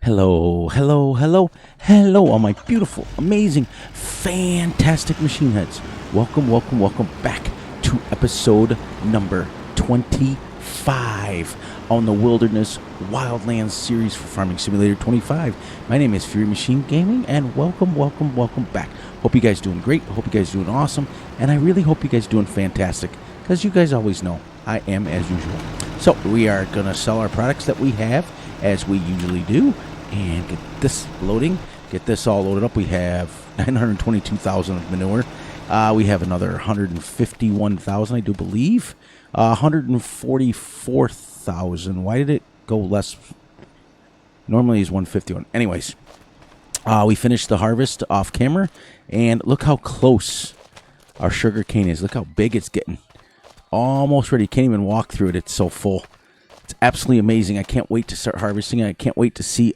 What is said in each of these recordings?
Hello, hello, hello, hello, all my beautiful, amazing, fantastic machine heads. Welcome, welcome, welcome back to episode number 25 on the Wilderness Wildlands series for Farming Simulator 25. My name is Fury Machine Gaming, and welcome, welcome, welcome back. Hope you guys doing great. Hope you guys doing awesome, and I really hope you guys doing fantastic, because you guys always know I am as usual. So we are going to sell our products that we have, as we usually do, and get this loading, get this all loaded up. We have 922,000 of manure. We have another 151,000, I do believe. 144,000. Why did it go less? Normally it's 151. Anyways, we finished the harvest off camera, and look how close our sugar cane is. Look how big it's getting. Almost ready. You can't even walk through it. It's so full. It's absolutely amazing. I can't wait to start harvesting it. I can't wait to see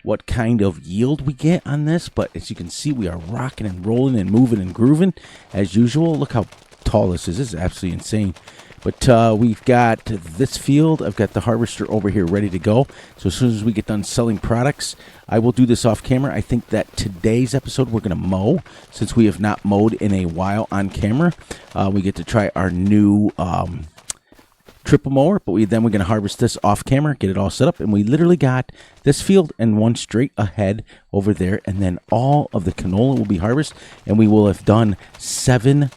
what kind of yield we get on this. But as you can see, we are rocking and rolling and moving and grooving as usual. Look how tall this is. This is absolutely insane. But we've got this field. I've got the harvester over here ready to go. So as soon as we get done selling products, I will do this off camera. I think that today's episode we're going to mow, since we have not mowed in a while on camera. We get to try our new triple mower, but then we're going to harvest this off camera, get it all set up, and we literally got this field and one straight ahead over there, and then all of the canola will be harvested, and we will have done 7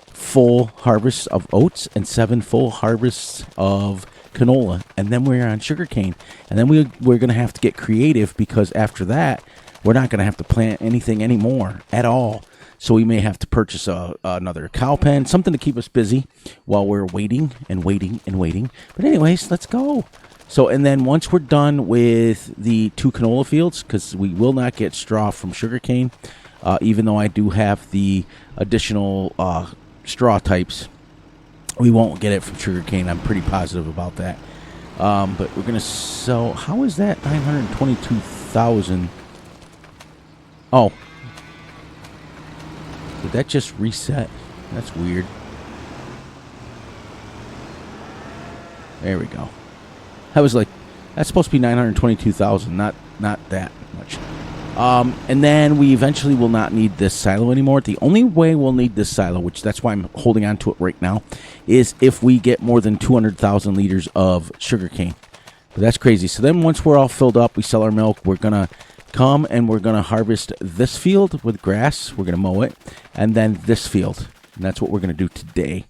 full harvests of oats and 7 full harvests of canola, and then we're on sugarcane, and then we're going to have to get creative, because after that we're not going to have to plant anything anymore at all. So we may have to purchase another cow pen, something to keep us busy while we're waiting and waiting and waiting. But anyways, let's go. So, and then once we're done with the 2 canola fields, because we will not get straw from sugarcane, even though I do have the additional straw types, we won't get it from sugarcane. I'm pretty positive about that. But we're going to sell. How is that 922,000? Oh. Did that just reset? That's weird. There we go. I was like, that's supposed to be 922,000, not that much. And then we eventually will not need this silo anymore. The only way we'll need this silo, which that's why I'm holding on to it right now, is if we get more than 200,000 liters of sugarcane. But that's crazy. So then once we're all filled up, we sell our milk, we're going to come and we're going to harvest this field with grass. We're going to mow it. And then this field. And that's what we're going to do today.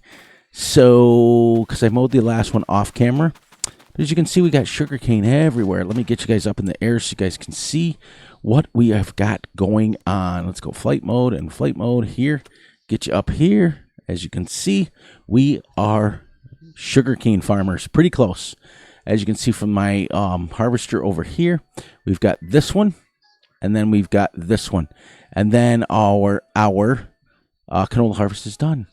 So, because I mowed the last one off camera. But as you can see, we got sugarcane everywhere. Let me get you guys up in the air so you guys can see what we have got going on. Let's go flight mode and flight mode here. Get you up here. As you can see, we are sugarcane farmers. Pretty close. As you can see from my harvester over here, we've got this one. And then we've got this one. And then our canola harvest is done.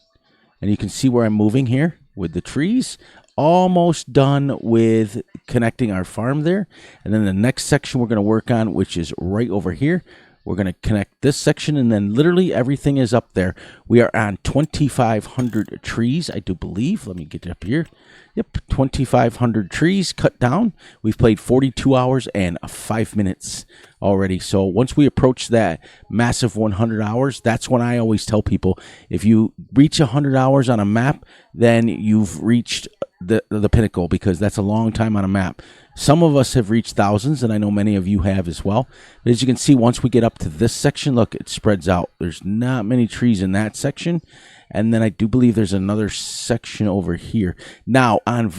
And you can see where I'm moving here with the trees. Almost done with connecting our farm there. And then the next section we're going to work on, which is right over here. We're going to connect this section, and then literally everything is up there. We are on 2,500 trees, I do believe. Let me get up here. Yep, 2,500 trees cut down. We've played 42 hours and 5 minutes already. So once we approach that massive 100 hours, that's when I always tell people, if you reach 100 hours on a map, then you've reached the pinnacle, because that's a long time on a map. Some of us have reached thousands, and I know many of you have as well. But as you can see, once we get up to this section, look, it spreads out. There's not many trees in that section. And then I do believe there's another section over here. Now, I'm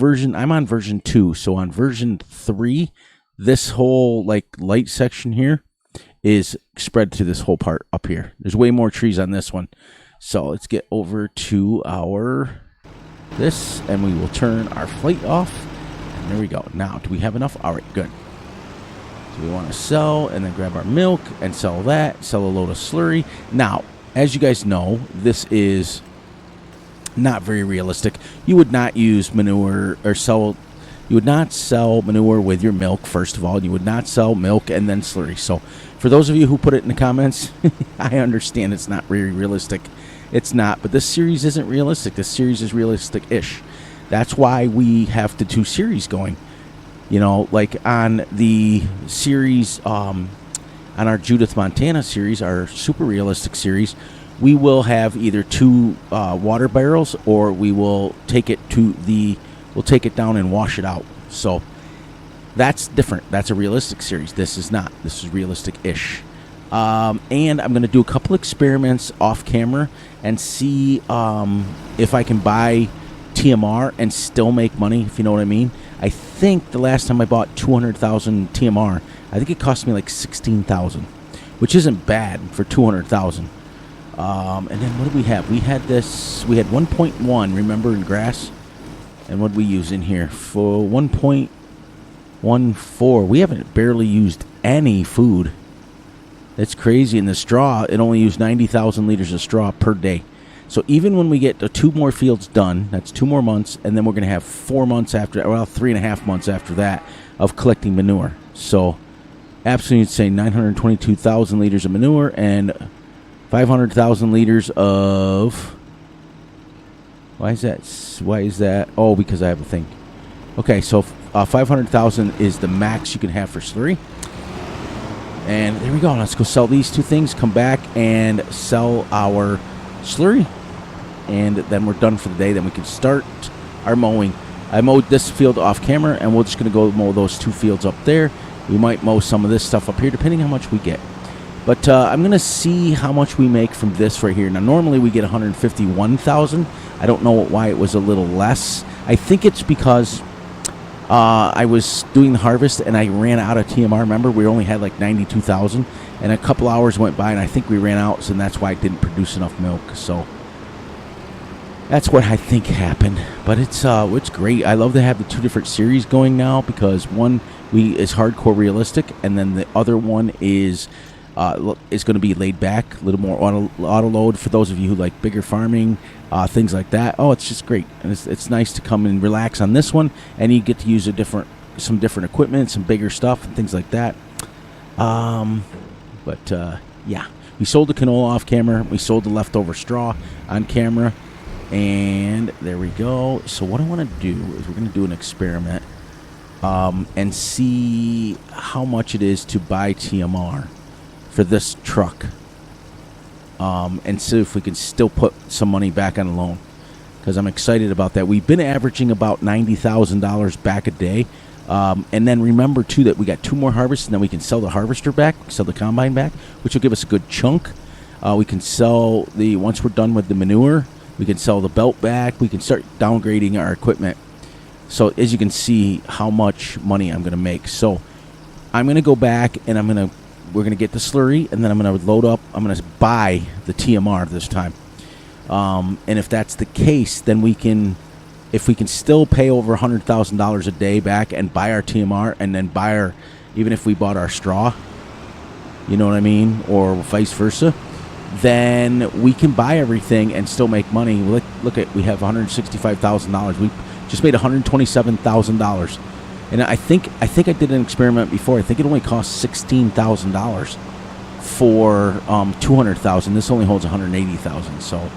on version 2. So on version 3, this whole like light section here is spread to this whole part up here. There's way more trees on this one. So let's get over to our this, and we will turn our flight off. And there we go. Now, do we have enough? All right, good. So we want to sell and then grab our milk and sell that, sell a load of slurry. Now, as you guys know, this is not very realistic. You would not use manure or sell. You would not sell manure with your milk, first of all. You would not sell milk and then slurry. So for those of you who put it in the comments, I understand it's not very realistic. It's not, but this series isn't realistic. This series is realistic-ish. That's why we have the 2 series going. You know, like on the series, on our Judith Montana series, our super realistic series, we will have either two water barrels, or we will take it we'll take it down and wash it out. So that's different. That's a realistic series. This is not. This is realistic-ish. And I'm going to do a couple experiments off camera and see if I can buy TMR and still make money, if you know what I mean. I think the last time I bought 200,000 TMR, I think it cost me like 16,000, which isn't bad for 200,000. And then what did we have? We had 1.1, remember, in grass? And what did we use in here? For 1.14, we haven't barely used any food. It's crazy. In the straw, it only used 90,000 liters of straw per day. So even when we get the 2 more fields done, that's 2 more months, and then we're going to have 4 months after, well, 3.5 months after that of collecting manure. So absolutely insane. 922,000 liters of manure and 500,000 liters of... Why is that? Oh, because I have a thing. Okay, so 500,000 is the max you can have for slurry. And there we go. Let's go sell these 2 things, come back and sell our slurry, and then we're done for the day. Then we can start our mowing. I mowed this field off camera, and we're just going to go mow those 2 fields up there. We might mow some of this stuff up here, depending how much we get. But I'm going to see how much we make from this right here. Now, normally we get 151,000. I don't know why it was a little less. I think it's because I was doing the harvest and I ran out of TMR. Remember, we only had like 92,000, and a couple hours went by and I think we ran out, so that's why it didn't produce enough milk. So that's what I think happened. But it's great. I love to have the 2 different series going now, because one is hardcore realistic, and then the other one is going to be laid back, a little more auto load for those of you who like bigger farming, things like that. Oh, it's just great, and it's nice to come and relax on this one, and you get to use some different equipment, some bigger stuff, and things like that. Yeah, we sold the canola off camera. We sold the leftover straw on camera, and there we go. So what I want to do is we're going to do an experiment and see how much it is to buy TMR for this truck, and see if we can still put some money back on the loan, because I'm excited about that. We've been averaging about $90,000 back a day, and then remember too that we got 2 more harvests, and then we can sell the harvester back, sell the combine back, which will give us a good chunk. We can sell once we're done with the manure, we can sell the belt back. We can start downgrading our equipment. So as you can see how much money I'm going to make. So I'm going to go back and we're going to get the slurry, and then I'm going to load up. I'm going to buy the TMR this time. And if that's the case, then if we can still pay over $100,000 a day back and buy our TMR, and then even if we bought our straw, you know what I mean, or vice versa, then we can buy everything and still make money. Look at, we have $165,000. We just made $127,000. And I think I did an experiment before. I think it only costs $16,000 for 200,000. This only holds 180,000. So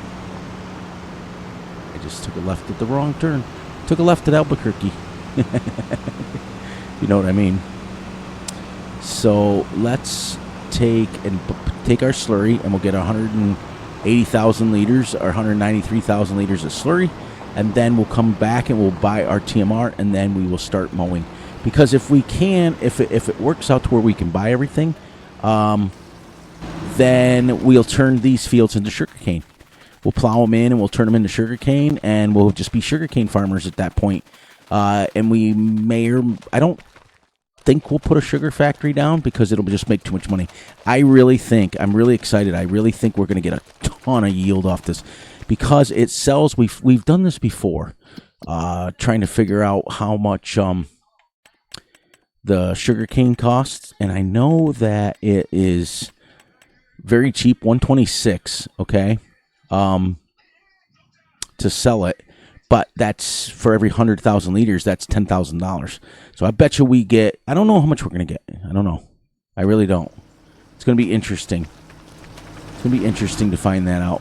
I just took a left at the wrong turn. Took a left at Albuquerque. You know what I mean? So let's take our slurry, and we'll get 180,000 liters or 193,000 liters of slurry. And then we'll come back and we'll buy our TMR, and then we will start mowing. Because if it works out to where we can buy everything, then we'll turn these fields into sugarcane. We'll plow them in and we'll turn them into sugarcane, and we'll just be sugarcane farmers at that point. And we I don't think we'll put a sugar factory down, because it'll just make too much money. I'm really excited. I really think we're going to get a ton of yield off this, because it sells. We've done this before, trying to figure out how much the sugarcane costs, and I know that it is very cheap, $126, okay, to sell it. But that's for every 100,000 liters, that's $10,000. So I bet you we get, I don't know how much we're going to get. I don't know. I really don't. It's going to be interesting. It's going to be interesting to find that out.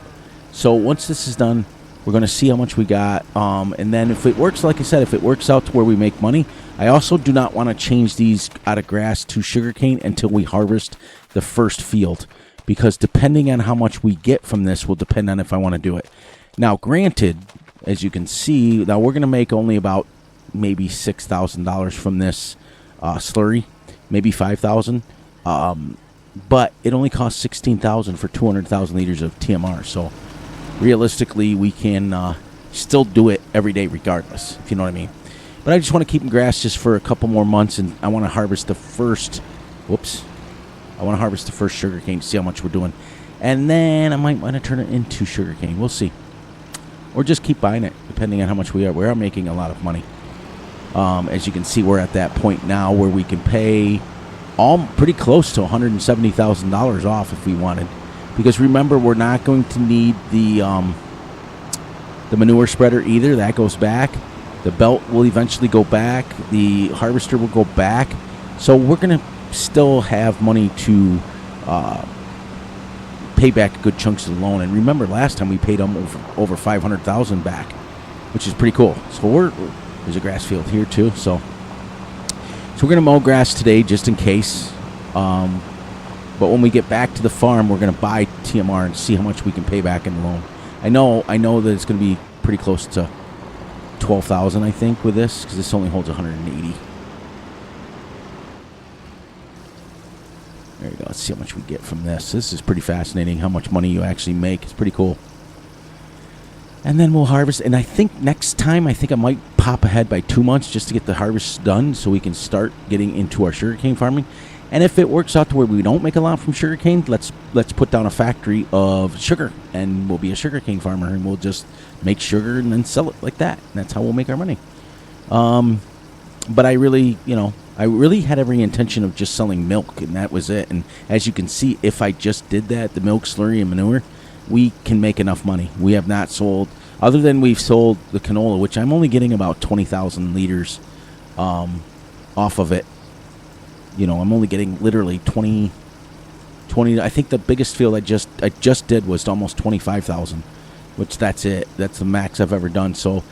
So once this is done, We're going to see how much we got. And then if it works, like I said, if it works out to where we make money, I also do not want to change these out of grass to sugarcane until we harvest the first field. Because depending on how much we get from this will depend on if I want to do it. Now, granted, as you can see, now we're going to make only about maybe $6,000 from this slurry, maybe $5,000. But it only costs $16,000 for 200,000 liters of TMR. So realistically, we can still do it every day regardless, if you know what I mean. But I just want to keep in grass just for a couple more months, and I want to harvest the first, I want to harvest the first sugarcane to see how much we're doing. And then I might want to turn it into sugarcane. We'll see. Or just keep buying it, depending on how much we are. We are making a lot of money. As you can see, we're at that point now where we can pay pretty close to $170,000 off if we wanted. Because remember, we're not going to need the manure spreader either. That goes back. The belt will eventually go back. The harvester will go back. So we're going to still have money to pay back good chunks of the loan. And remember, last time we paid them over $500,000 back, which is pretty cool. So there's a grass field here too. So we're going to mow grass today just in case. But when we get back to the farm, we're going to buy TMR and see how much we can pay back in the loan. I know that it's going to be pretty close to $12,000, I think, with this, because this only holds 180. There you go. Let's see how much we get from this. This is pretty fascinating, how much money you actually make. It's pretty cool. And then we'll harvest. And I think next time, I might pop ahead by 2 months just to get the harvest done so we can start getting into our sugarcane farming. And if it works out to where we don't make a lot from sugarcane, let's put down a factory of sugar, and we'll be a sugarcane farmer, and we'll just make sugar and then sell it like that. And that's how we'll make our money. But I really had every intention of just selling milk, and that was it. And as you can see, if I just did that, the milk, slurry, and manure, we can make enough money. We have not sold, other than we've sold the canola, which I'm only getting about 20,000 liters off of it. I'm only getting literally 20. I think the biggest field I just did was almost 25,000, which that's it. That's the max I've ever done. So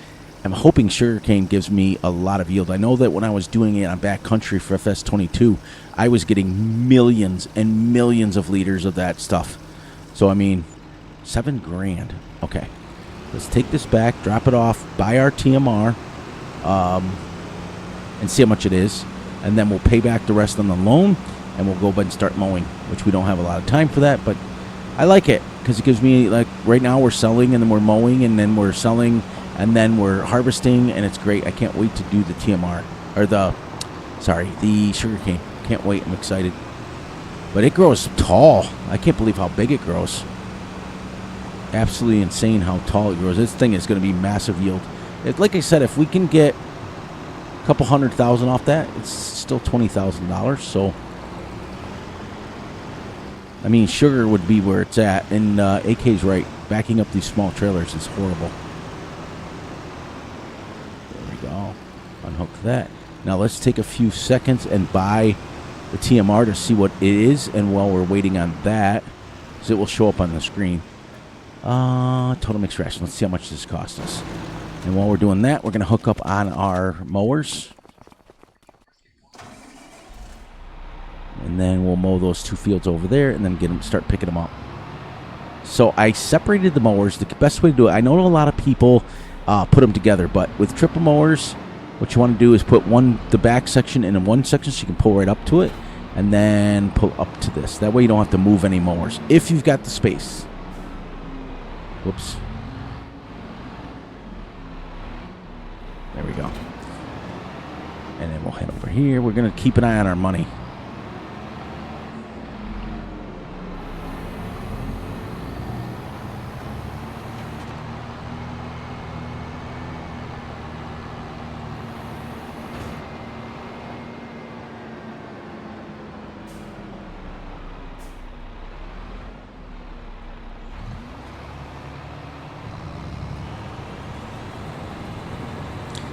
I'm hoping sugarcane gives me a lot of yield. I know that when I was doing it on backcountry for Fs25, I was getting millions and millions of liters of that stuff. So I mean, $7,000. Okay, let's take this back, drop it off, buy our TMR, and see how much it is. And then we'll pay back the rest on the loan, and we'll go ahead and start mowing, which we don't have a lot of time for that, but I like it because it gives me, like, right now we're selling, and then we're mowing, and then we're selling, and then we're harvesting, and it's great. I can't wait to do the TMR, or the sugarcane. Can't wait. I'm excited. But it grows tall. I can't believe how big it grows. Absolutely insane how tall it grows. This thing is going to be massive yield. Like I said, if we can get couple $100,000 off that, it's still $20,000. So I mean, sugar would be where it's at, and AK's right. Backing up these small trailers is horrible. There we go. Unhook that. Now let's take a few seconds and buy the TMR to see what it is, and while we're waiting on that, because it will show up on the screen, total mixed ration. Let's see how much this costs us. And while we're doing that, we're going to hook up on our mowers. And then we'll mow those 2 fields over there and then start picking them up. So I separated the mowers. The best way to do it, I know a lot of people put them together, but with triple mowers, what you want to do is put the back section in one section so you can pull right up to it, and then pull up to this. That way you don't have to move any mowers if you've got the space. Whoops. There we go. And then we'll head over here. We're going to keep an eye on our money.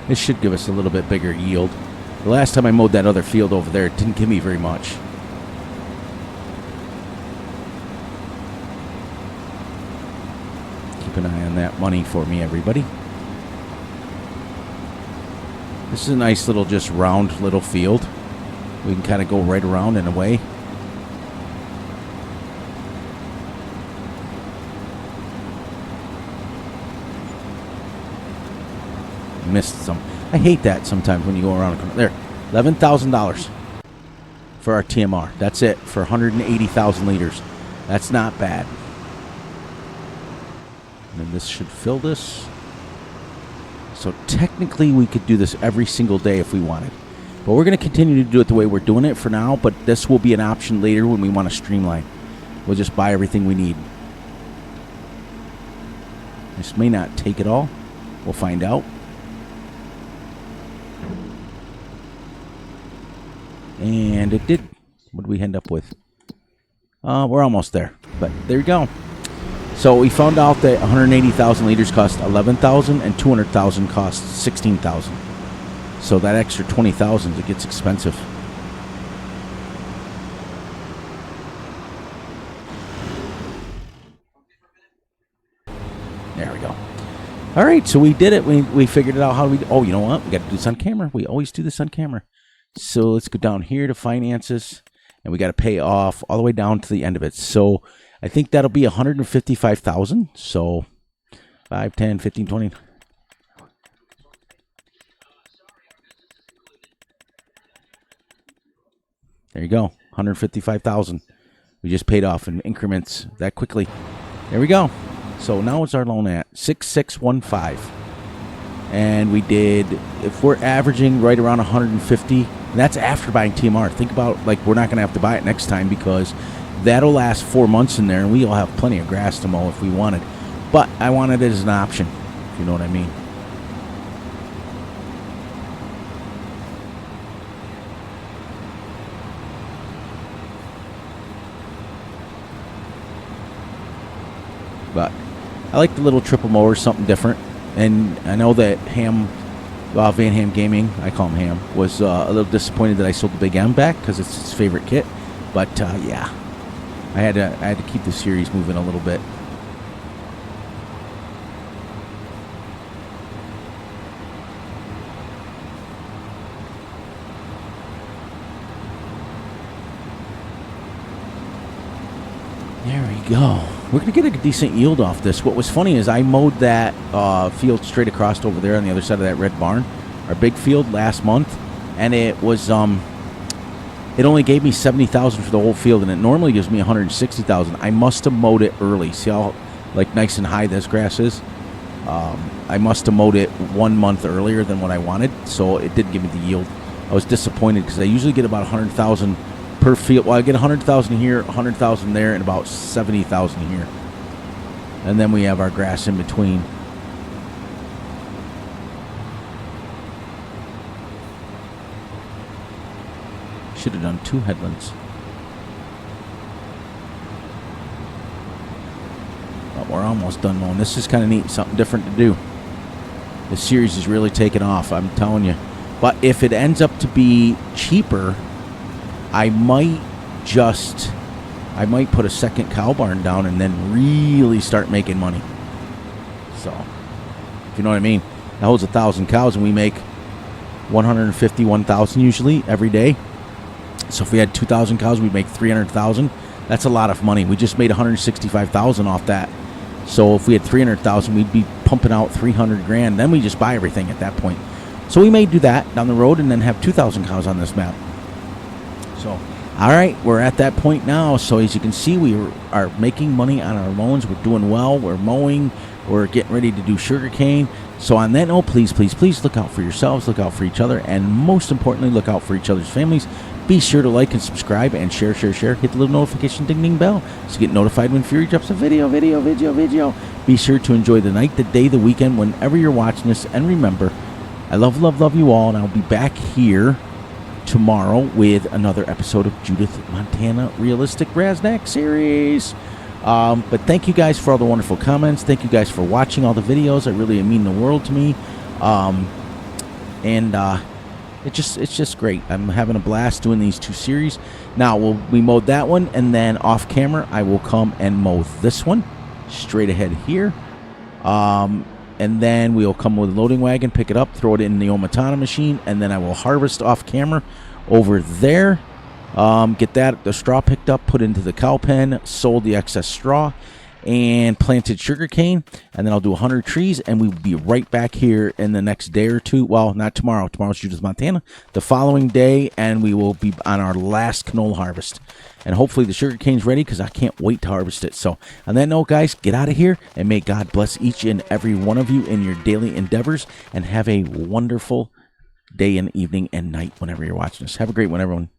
This should give us a little bit bigger yield. The last time I mowed that other field over there, it didn't give me very much. Keep Keep an eye on that money for me, everybody. This is a nice little, just round little field. We can kind of go right around and away. Missed some. I hate that sometimes when you go around. There, $11,000 for our TMR. That's it for 180,000 liters. That's not bad. And this should fill this. So technically we could do this every single day if we wanted. But we're going to continue to do it the way we're doing it for now. But this will be an option later when we want to streamline. We'll just buy everything we need. This may not take it all. We'll find out. And it did. What did we end up with? We're almost there. But there you go. So we found out that 180,000 liters cost 11,000 and 200,000 costs 16,000. So that extra 20,000, it gets expensive. There we go. All right, so we did it. We figured it out. How do we? Oh, you know what? We got to do this on camera. We always do this on camera. So let's go down here to finances, and we got to pay off all the way down to the end of it. So I think that'll be 155,000. So 5, 10, 15, 20. There you go, 155,000. We just paid off in increments that quickly. There we go. So now what's our loan at? 6615. And we did, if we're averaging right around 150, that's after buying TMR. Think about, like, we're not going to have to buy it next time because that'll last 4 months in there, and we'll have plenty of grass to mow if we wanted. But I wanted it as an option, if you know what I mean. But I like the little triple mower, something different. And I know that Van Ham Gaming, I call him Ham, was a little disappointed that I sold the Big M back because it's his favorite kit. But yeah, I had to keep the series moving a little bit. There we go. We're going to get a decent yield off this. What was funny is I mowed that field straight across over there on the other side of that red barn, our big field, last month, and it was it only gave me 70,000 for the whole field, and it normally gives me 160,000. I must have mowed it early. See how like nice and high this grass is? I must have mowed it 1 month earlier than what I wanted, so it did give me the yield. I was disappointed because I usually get about 100,000 per field. Well, I get 100,000 here, 100,000 there, and about 70,000 here. And then we have our grass in between. Should have done 2 headlands. But we're almost done mowing. This is kind of neat, something different to do. This series is really taking off, I'm telling you. But if it ends up to be cheaper, I might put a second cow barn down and then really start making money. So, if you know what I mean. That holds 1,000 cows, and we make 151,000 usually every day. So if we had 2,000 cows, we'd make 300,000. That's a lot of money. We just made 165,000 off that. So if we had 300,000, we'd be pumping out 300 grand. Then we just buy everything at that point. So we may do that down the road and then have 2,000 cows on this map. So, all right, we're at that point now. So as you can see, we are making money on our loans. We're doing well. We're mowing. We're getting ready to do sugarcane. So on that note, please, please, please look out for yourselves, look out for each other, and most importantly, look out for each other's families. Be sure to like and subscribe and share. Hit the little notification ding bell so you get notified when Fury drops a video. Be sure to enjoy the night, the day, the weekend, whenever you're watching this. And remember, I love you all, and I'll be back here tomorrow with another episode of Judith Montana Realistic Raznak series. But thank you guys for all the wonderful comments. Thank you guys for watching all the videos. It really mean the world to me. It's just great. I'm having a blast doing these 2 series. Now we mowed that one, and then off camera I will come and mow this one straight ahead here. And then we'll come with a loading wagon, pick it up, throw it in the Omatana machine, and then I will harvest off camera over there. Get the straw picked up, put into the cow pen, sold the excess straw, and planted sugarcane. And then I'll do 100 trees, and we'll be right back here in the next day or two. Well, not tomorrow. Tomorrow's Judith, Montana. The following day, and we will be on our last canola harvest. And hopefully the sugarcane's ready because I can't wait to harvest it. So on that note, guys, get out of here, and may God bless each and every one of you in your daily endeavors, and have a wonderful day and evening and night whenever you're watching this. Have a great one, everyone.